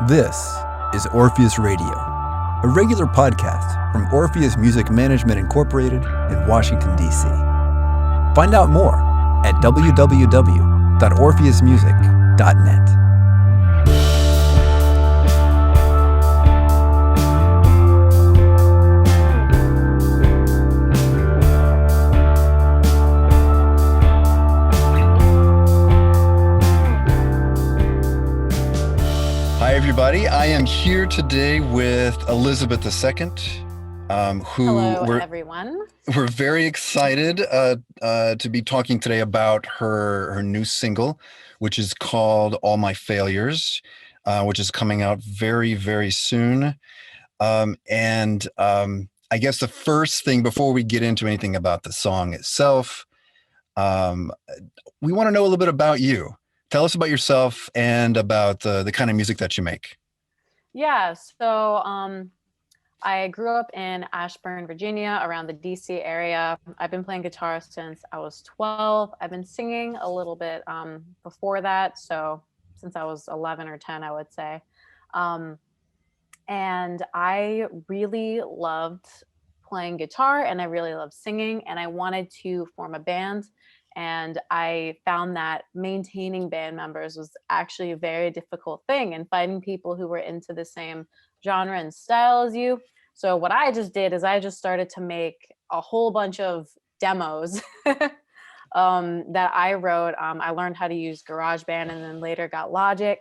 This is Orpheus Radio, a regular podcast from Orpheus Music Management Incorporated in Washington, D.C. Find out more at www.orpheusmusic.net. Hi, everybody. I am here today with Elizabeth II, who Hello, everyone. We're very excited to be talking today about her new single, which is called All My Failures, which is coming out very, very soon. I guess the first thing, before we get into anything about the song itself, we want to know a little bit about you. Tell us about yourself and about the kind of music that you make. Yeah, so I grew up in Ashburn, Virginia, around the DC area. I've been playing guitar since I was 12. I've been singing a little bit before that, so since I was 11 or 10, I would say. And I really loved playing guitar and I really loved singing, and I wanted to form a band. And I found that maintaining band members was actually a very difficult thing, and finding people who were into the same genre and style as you. So what I just did is I just started to make a whole bunch of demos that I wrote. I learned how to use GarageBand and then later got Logic.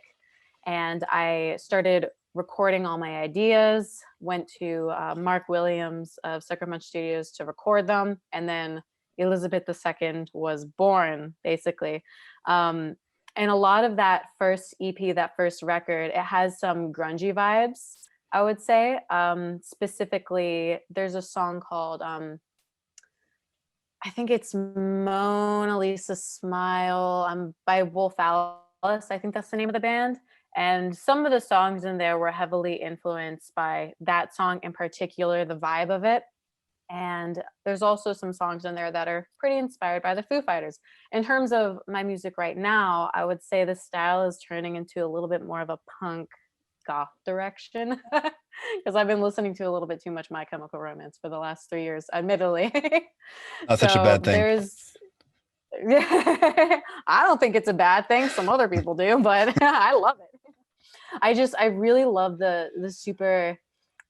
And I started recording all my ideas, went to Mark Williams of Sucker Punch Studios to record them. And then Elizabeth II was born, basically. And a lot of that first EP, that first record, it has some grungy vibes, I would say. Specifically, there's a song called, I think it's Mona Lisa Smile, by Wolf Alice. I think that's the name of the band. And some of the songs in there were heavily influenced by that song in particular, the vibe of it. And there's also some songs in there that are pretty inspired by the Foo Fighters. In terms of my music right now, I would say the style is turning into a little bit more of a punk goth direction, because I've been listening to a little bit too much My Chemical Romance for the last 3 years, admittedly. Not such a bad thing. I don't think it's a bad thing. Some other people do, but I love it. I really love the super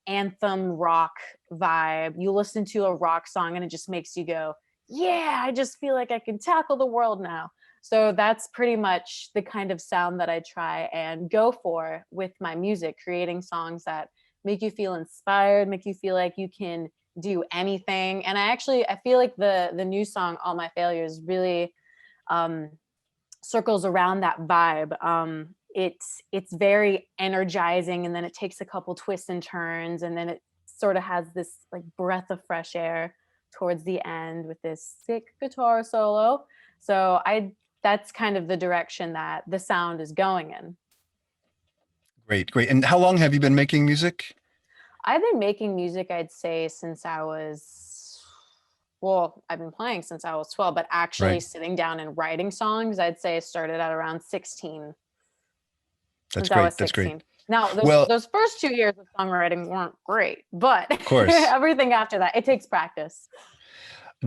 anthem rock vibe. You listen to a rock song and it just makes you go, yeah, I just feel like I can tackle the world now. So that's pretty much the kind of sound that I try and go for with my music, creating songs that make you feel inspired, make you feel like you can do anything. And I feel like the new song All My Failures really circles around that vibe. It's very energizing, and then it takes a couple twists and turns, and then it sort of has this like breath of fresh air towards the end with this sick guitar solo. So that's kind of the direction that the sound is going in. Great. And how long have you been making music? I've been making music, I'd say, since I've been playing since I was 12, but actually sitting down and writing songs, I'd say I started at around 16. That's great. That's great. Now, those first 2 years of songwriting weren't great, but of course, everything after that, it takes practice.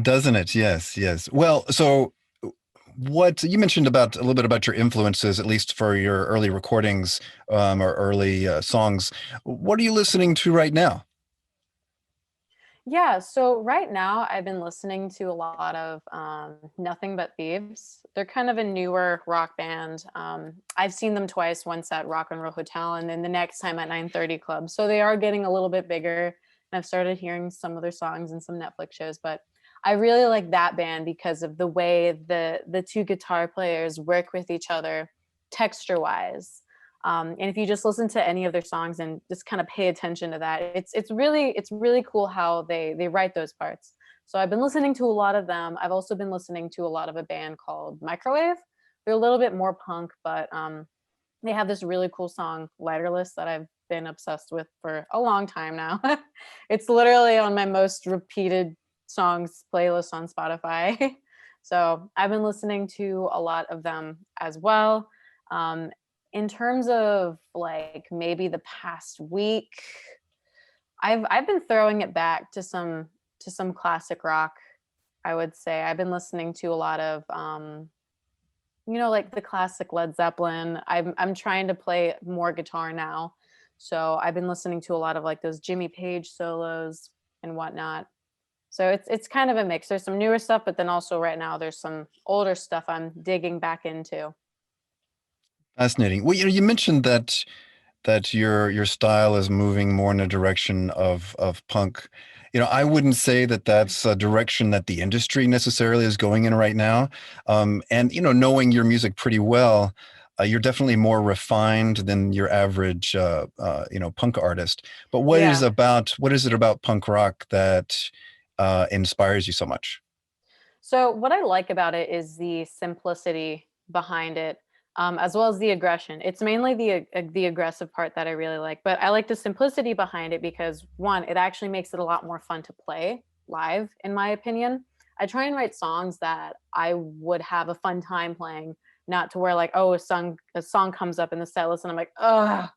Doesn't it? Yes. Well, so what you mentioned a little bit about your influences, at least for your early recordings or early songs. What are you listening to right now? Yeah, so right now I've been listening to a lot of Nothing But Thieves. They're kind of a newer rock band. I've seen them twice, once at Rock and Roll Hotel and then the next time at 930 Club. So they are getting a little bit bigger, and I've started hearing some of their songs in some Netflix shows. But I really like that band because of the way the two guitar players work with each other texture-wise. And if you just listen to any of their songs and just kind of pay attention to that, it's really cool how they write those parts. So I've been listening to a lot of them. I've also been listening to a lot of a band called Microwave. They're a little bit more punk, but they have this really cool song, Lighterless, that I've been obsessed with for a long time now. It's literally on my most repeated songs playlist on Spotify. So I've been listening to a lot of them as well. In terms of like maybe the past week, I've been throwing it back to some classic rock. I would say I've been listening to a lot of you know, like the classic Led Zeppelin. I'm trying to play more guitar now. So I've been listening to a lot of like those Jimmy Page solos and whatnot. So it's kind of a mix. There's some newer stuff, but then also right now there's some older stuff I'm digging back into. Fascinating. Well, you mentioned that your style is moving more in a direction of punk. I wouldn't say that that's a direction that the industry necessarily is going in right now. And knowing your music pretty well, you're definitely more refined than your average punk artist. But Yeah. what is it about punk rock that inspires you so much? So what I like about it is the simplicity behind it, as well as the aggression. It's mainly the aggressive part that I really like, but I like the simplicity behind it because one, it actually makes it a lot more fun to play live, in my opinion. I try and write songs that I would have a fun time playing, not to where like, oh, a song comes up in the set list and I'm like, oh,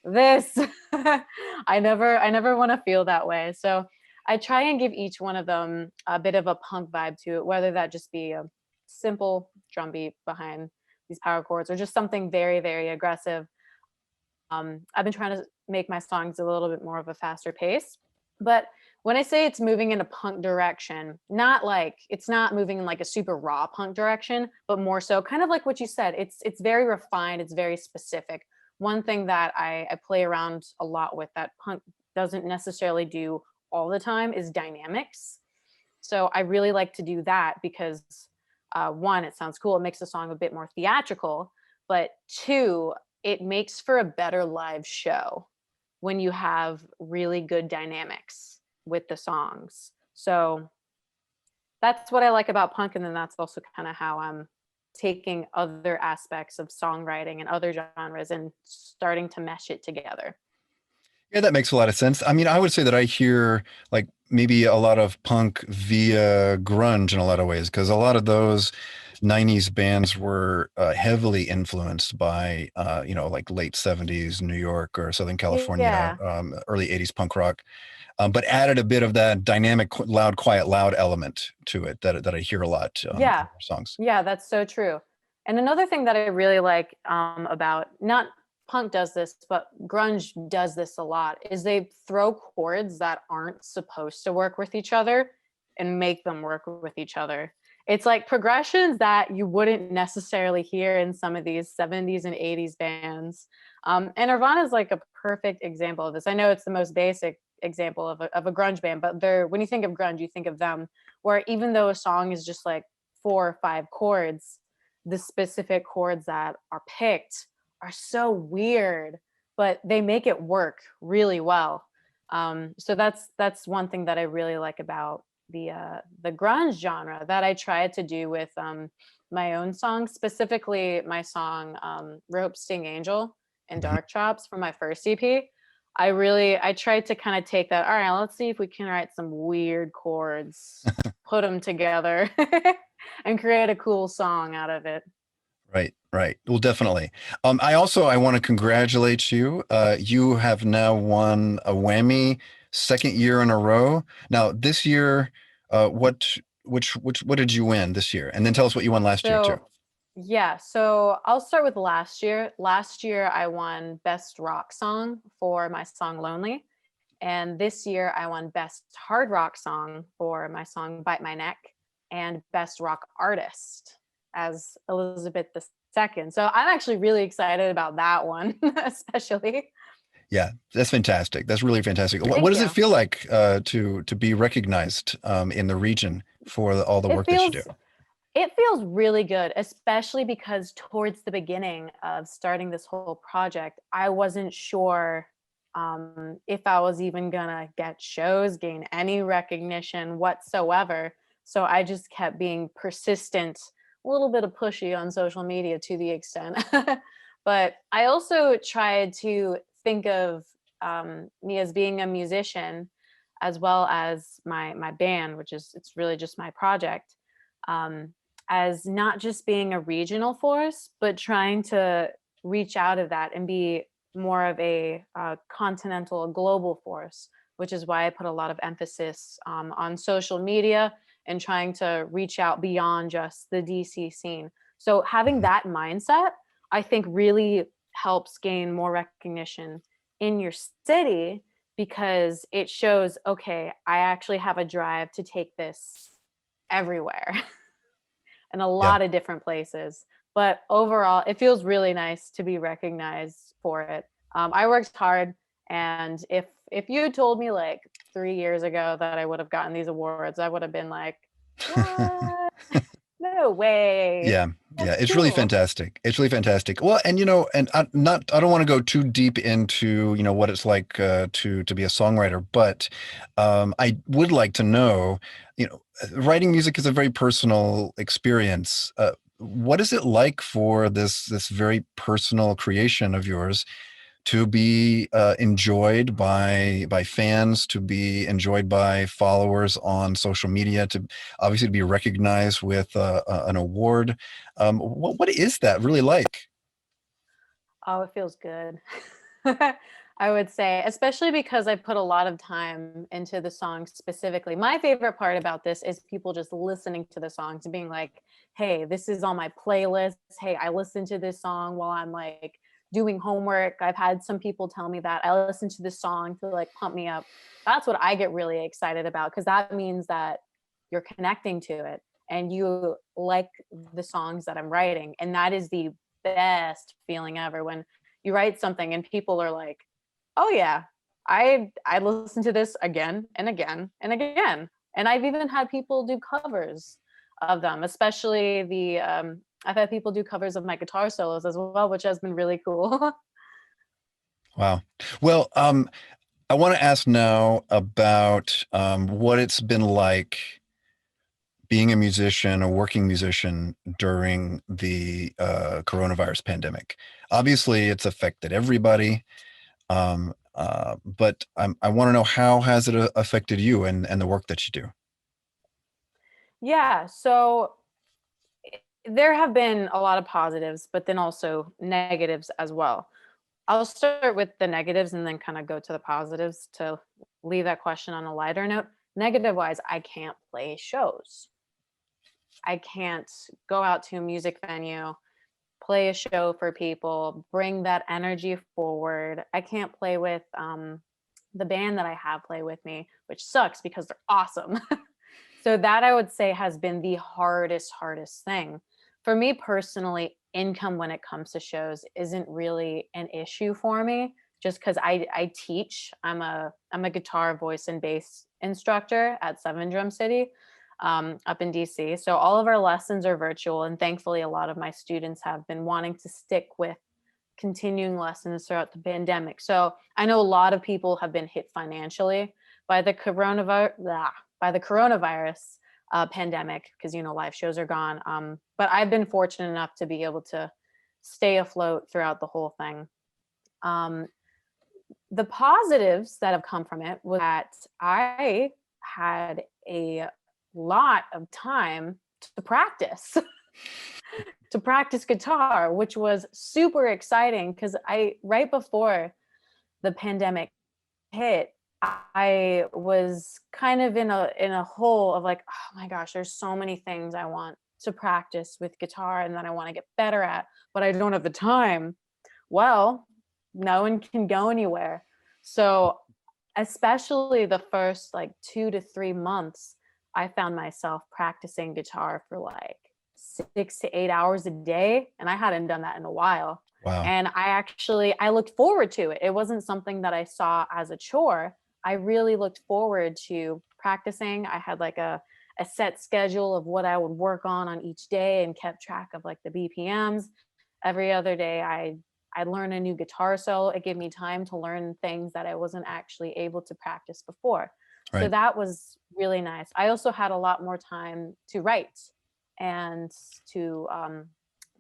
this. I never want to feel that way. So I try and give each one of them a bit of a punk vibe to it, whether that just be a simple drum beat behind these power chords or just something very, very aggressive. I've been trying to make my songs a little bit more of a faster pace. But when I say it's moving in a punk direction, not like it's not moving in like a super raw punk direction, but more so kind of like what you said. It's very refined, it's very specific. One thing that I play around a lot with that punk doesn't necessarily do all the time is dynamics. So I really like to do that because one, it sounds cool, it makes the song a bit more theatrical, but two, it makes for a better live show when you have really good dynamics with the songs. So that's what I like about punk. And then that's also kind of how I'm taking other aspects of songwriting and other genres and starting to mesh it together. Yeah, that makes a lot of sense. I mean, I would say that I hear like maybe a lot of punk via grunge in a lot of ways, because a lot of those 90s bands were heavily influenced by, like late 70s New York or Southern California, Yeah. early 80s punk rock, but added a bit of that dynamic, loud, quiet, loud element to it that I hear a lot in Yeah. their songs. Yeah, that's so true. And another thing that I really like about not punk does this, but grunge does this a lot is they throw chords that aren't supposed to work with each other and make them work with each other. It's like progressions that you wouldn't necessarily hear in some of these 70s and 80s bands. And Nirvana is like a perfect example of this. I know it's the most basic example of a grunge band, but they're when you think of grunge, you think of them where even though a song is just like four or five chords, the specific chords that are picked are so weird, but they make it work really well. So that's one thing that I really like about the grunge genre that I tried to do with my own songs, specifically my song "Rope Sting Angel" and Mhm. "Dark Chops" from my first EP. I tried to kind of take that. All right, let's see if we can write some weird chords, put them together, and create a cool song out of it. Right, right. Well, definitely. I want to congratulate you. You have now won a Whammy second year in a row. Now, this year, what did you win this year? And then tell us what you won last year too. So, yeah, so I'll start with last year. Last year, I won Best Rock Song for my song Lonely. And this year, I won Best Hard Rock Song for my song Bite My Neck and Best Rock Artist as Elizabeth II. So I'm actually really excited about that one, especially. Yeah, that's fantastic. That's really fantastic. What Thank does it you. feel like to be recognized in the region for all the It work that you do? feels It feels really good, especially because towards the beginning of starting this whole project, I wasn't sure if I was even gonna get shows, gain any recognition whatsoever. So I just kept being persistent, a little bit of pushy on social media to the extent. But I also tried to think of me as being a musician as well as my band, which is it's really just my project. Um, as not just being a regional force, but trying to reach out of that and be more of a continental, a global force, which is why I put a lot of emphasis on social media and trying to reach out beyond just the DC scene. So having Mhm. that mindset, I think really helps gain more recognition in your city because it shows, okay, I actually have a drive to take this everywhere in a Yeah. lot of different places. But overall, it feels really nice to be recognized for it. I worked hard, and if you had told me like 3 years ago that I would have gotten these awards, I would have been like, "What? No way! Yeah, yeah, That's it's really cool." fantastic. It's really fantastic. Well, and and I don't want to go too deep into, what it's like to be a songwriter, but I would like to know, writing music is a very personal experience. What is it like for this very personal creation of yours to be enjoyed by fans, to be enjoyed by followers on social media, to obviously to be recognized with an award. What is that really like? Oh, it feels good. I would say, especially because I put a lot of time into the song specifically. My favorite part about this is people just listening to the songs and being like, hey, this is on my playlist. Hey, I listened to this song while I'm like doing homework. I've had some people tell me that I listen to this song to like pump me up. That's what I get really excited about because that means that you're connecting to it and you like the songs that I'm writing. And that is the best feeling ever when you write something and people are like, "Oh yeah, I listen to this again and again and again." And I've even had people do covers of them, especially I've had people do covers of my guitar solos as well, which has been really cool. Wow. Well, I want to ask now about what it's been like being a musician, a working musician during the coronavirus pandemic. Obviously, it's affected everybody. But I want to know, how has it affected you and the work that you do? Yeah, so there have been a lot of positives, but then also negatives as well. I'll start with the negatives and then kind of go to the positives to leave that question on a lighter note. Negative wise, I can't play shows. I can't go out to a music venue, play a show for people, bring that energy forward. I can't play with the band that I have play with me, which sucks because they're awesome. So that I would say has been the hardest thing. For me personally, income when it comes to shows isn't really an issue for me just because I teach. I'm a guitar, voice, and bass instructor at Seven Drum City up in DC. So all of our lessons are virtual, and thankfully, a lot of my students have been wanting to stick with continuing lessons throughout the pandemic. So I know a lot of people have been hit financially by the coronavirus pandemic because live shows are gone. But I've been fortunate enough to be able to stay afloat throughout the whole thing. Um, the positives that have come from it was that I had a lot of time to practice to practice guitar, which was super exciting because I right before the pandemic hit, I was kind of in a hole of like, oh my gosh, there's so many things I want to practice with guitar and that I want to get better at, but I don't have the time. Well, no one can go anywhere. So, especially the first like 2 to 3 months, I found myself practicing guitar for like 6 to 8 hours a day. And I hadn't done that in a while. Wow. And I looked forward to it. It wasn't something that I saw as a chore. I really looked forward to practicing. I had like a set schedule of what I would work on each day and kept track of like the BPMs. Every other day I'd learn a new guitar solo. It gave me time to learn things that I wasn't actually able to practice before. So Right. that was really nice. I also had a lot more time to write and to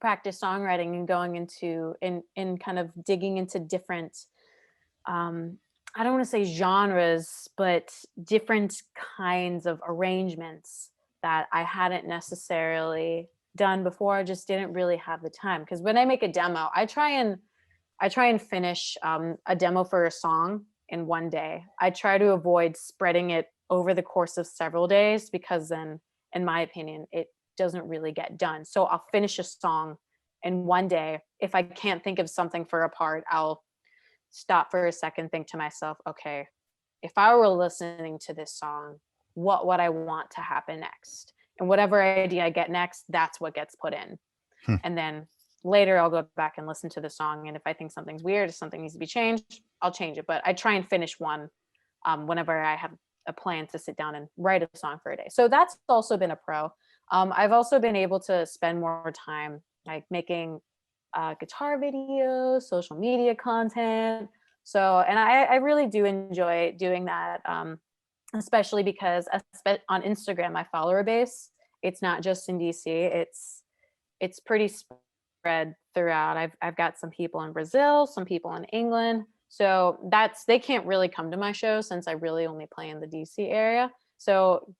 practice songwriting and going into in kind of digging into different um, I don't want to say genres, but different kinds of arrangements that I hadn't necessarily done before. I just didn't really have the time because when I make a demo, I try and finish a demo for a song in one day. I try to avoid spreading it over the course of several days because then, in my opinion, it doesn't really get done. So I'll finish a song in one day. If I can't think of something for a part, I'll stop for a second, think to myself, okay, if I were listening to this song, what would I want to happen next? And whatever idea I get next, that's what gets put in. Hmm. And then later I'll go back and listen to the song. And if I think something's weird, if something needs to be changed, I'll change it. But I try and finish one whenever I have a plan to sit down and write a song for a day. So that's also been a pro. I've also been able to spend more time like making guitar videos, social media content. So, and I really do enjoy doing that, especially because on Instagram, my follower base, it's not just in DC. It's pretty spread throughout. I've got some people in Brazil, some people in England. So that's they can't really come to my show since I really only play in the DC area. So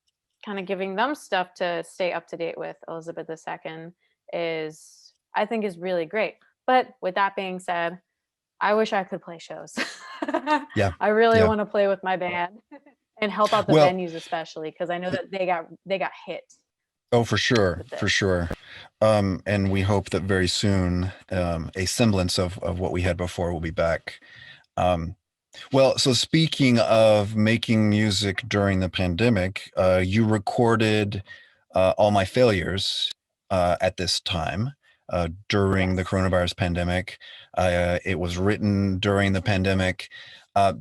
kind of giving them stuff to stay up to date with Elizabeth II is I think is really great. But with that being said, I wish I could play shows. Yeah. I really Yeah. want to play with my band and help out the Well, venues especially because I know that they got hit oh, for sure, with for this. sure. And we hope that very soon, a semblance of what we had before will be back. Um, well, so speaking of making music during the pandemic, you recorded All My Failures at this time during the Yes. coronavirus pandemic. It was written during the pandemic. Uh,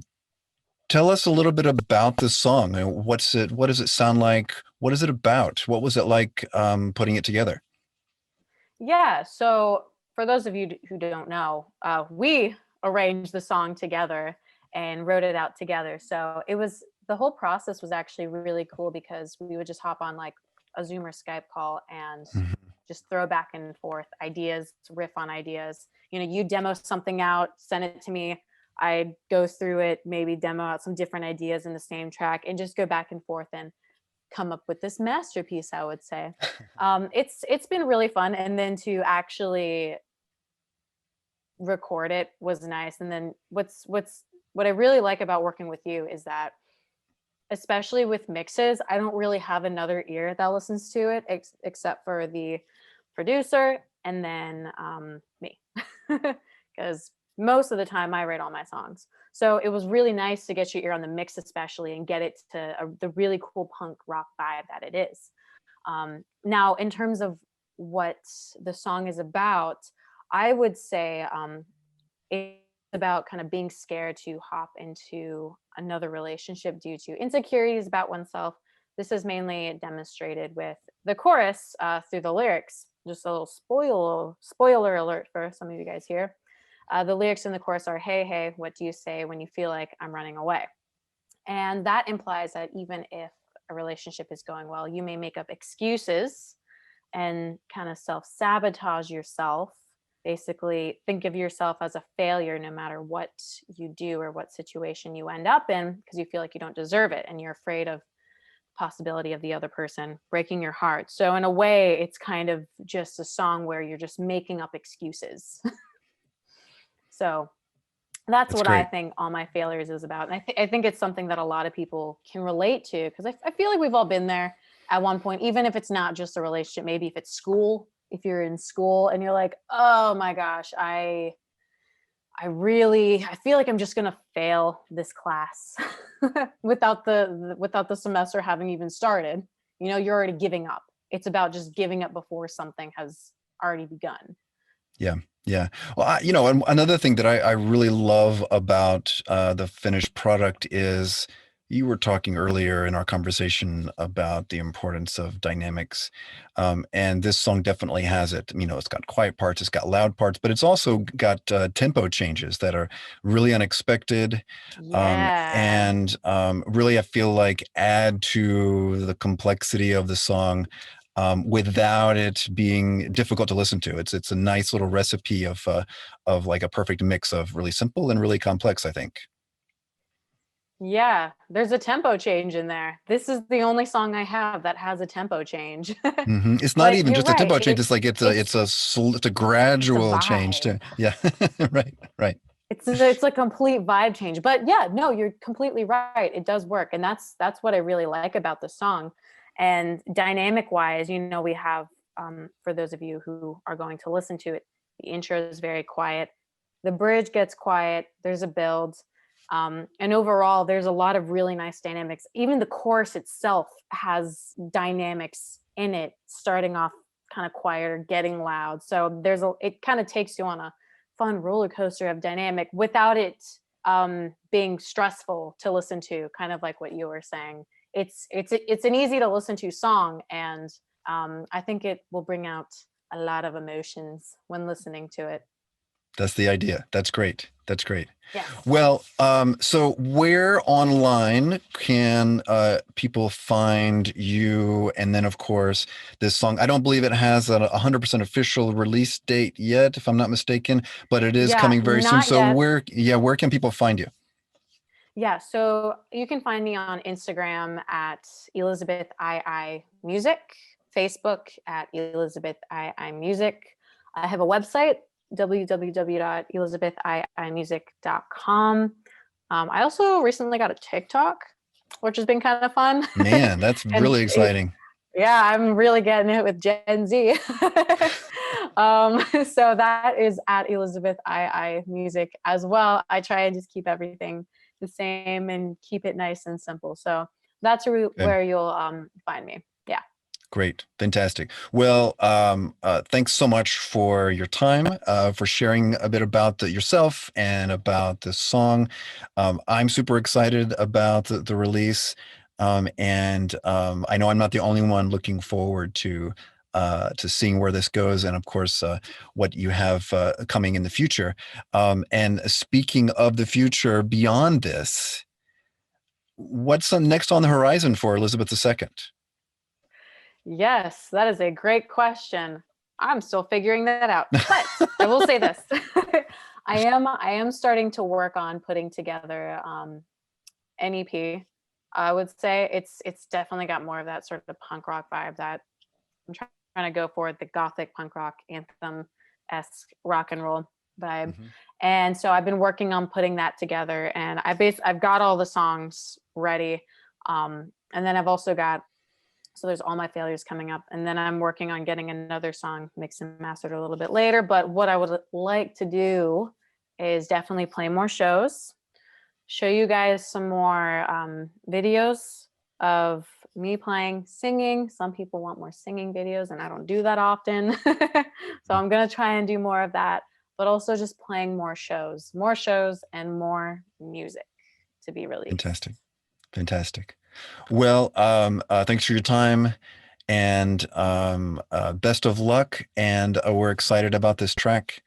Tell us a little bit about the song. What does it sound like? What is it about? What was it like putting it together? Yeah. So for those of you who don't know, we arranged the song together and wrote it out together. So it was the whole process was actually really cool because we would just hop on like a Zoom or Skype call and Mhm. just throw back and forth ideas, riff on ideas. You know, you demo something out, send it to me. I'd go through it, maybe demo out some different ideas in the same track and just go back and forth and come up with this masterpiece, I would say. It's been really fun, and then to actually record it was nice. And then what I really like about working with you is that, especially with mixes, I don't really have another ear that listens to it except for the producer and then me, because most of the time I write all my songs. So it was really nice to get your ear on the mix, especially, and get it to the really cool punk rock vibe that it is. Now, in terms of what the song is about, I would say it's about kind of being scared to hop into another relationship due to insecurities about oneself. This is mainly demonstrated with the chorus through the lyrics. Just a little spoiler alert for some of you guys here. The lyrics in the chorus are, "Hey, hey, what do you say when you feel like I'm running away?" And that implies that even if a relationship is going well, you may make up excuses and kind of self sabotage yourself. Basically, think of yourself as a failure no matter what you do or what situation you end up in because you feel like you don't deserve it and you're afraid of the possibility of the other person breaking your heart. So in a way, it's kind of just a song where you're just making up excuses. So that's That's what I great. think All My Failures is about. And I think it's something that a lot of people can relate to because I feel like we've all been there at one point, even if it's not just a relationship, maybe if it's school, if you're in school and you're like, oh my gosh, I feel like I'm just gonna fail this class without the semester having even started. You know, you're already giving up. It's about just giving up before something has already begun. Yeah, yeah. Well, another thing that I really love about the finished product is you were talking earlier in our conversation about the importance of dynamics, and this song definitely has it. It's got quiet parts, it's got loud parts, but it's also got tempo changes that are really unexpected, Yeah. and really I feel like add to the complexity of the song without it being difficult to listen to. It's a nice little recipe of like a perfect mix of really simple and really complex, I think. Yeah, there's a tempo change in there. This is the only song I have that has a tempo change. It's not But even you're just a right. tempo change. It's like It's it's a it's a gradual change vibe. too. Yeah. Right. Right. It's a complete vibe change. But yeah, no, you're completely right. It does work. And that's what I really like about the song. And dynamic wise, we have for those of you who are going to listen to it, the intro is very quiet. The bridge gets quiet. There's a build. And overall, there's a lot of really nice dynamics. Even the chorus itself has dynamics in it, starting off kind of quieter, getting loud. So it kind of takes you on a fun roller coaster of dynamic without it being stressful to listen to. Kind of like what you were saying. It's an easy to listen to song, and I think it will bring out a lot of emotions when listening to it. That's the idea. That's great. That's great. Yes. Well, so where online can people find you? And then, of course, this song. I don't believe it has a 100% official release date yet, if I'm not mistaken, but it is Yeah, coming very soon. not So yet. where can people find you? Yeah, so you can find me on Instagram at Elizabeth II Music, Facebook at Elizabeth II Music. I have a website, www.elizabethiimusic.com. I also recently got a TikTok, which has been kind of fun. Man, that's and really exciting. yeah, I'm really getting it with Gen Z. So that is at Elizabeth II Music as well. I try and just keep everything the same and keep it nice and simple. So that's Good. where you'll find me. Yeah. Great. Fantastic. Well, thanks so much for your time, for sharing a bit about yourself and about the song. I'm super excited about the release. And I know I'm not the only one looking forward to seeing where this goes, and of course, what you have coming in the future. And speaking of the future beyond this, what's next on the horizon for Elizabeth II? Yes, that is a great question. I'm still figuring that out. But I will say this. I am starting to work on putting together an EP. I would say it's definitely got more of that sort of punk rock vibe that I'm trying to go for, the gothic punk rock anthem esque rock and roll vibe. Mhm. And so I've been working on putting that together, and I've got all the songs ready. And then I've also got, so there's All My Failures coming up, and then I'm working on getting another song mixed and mastered a little bit later. But what I would like to do is definitely play more shows, show you guys some more videos of me playing, singing. Some people want more singing videos, and I don't do that often. So I'm going to try and do more of that, but also just playing more shows, and more music to be released. Fantastic. Fantastic. Well, thanks for your time and best of luck. And we're excited about this track,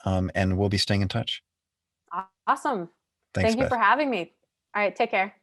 and we'll be staying in touch. Awesome. Thanks, Thank you Beth. for having me. All right, take care.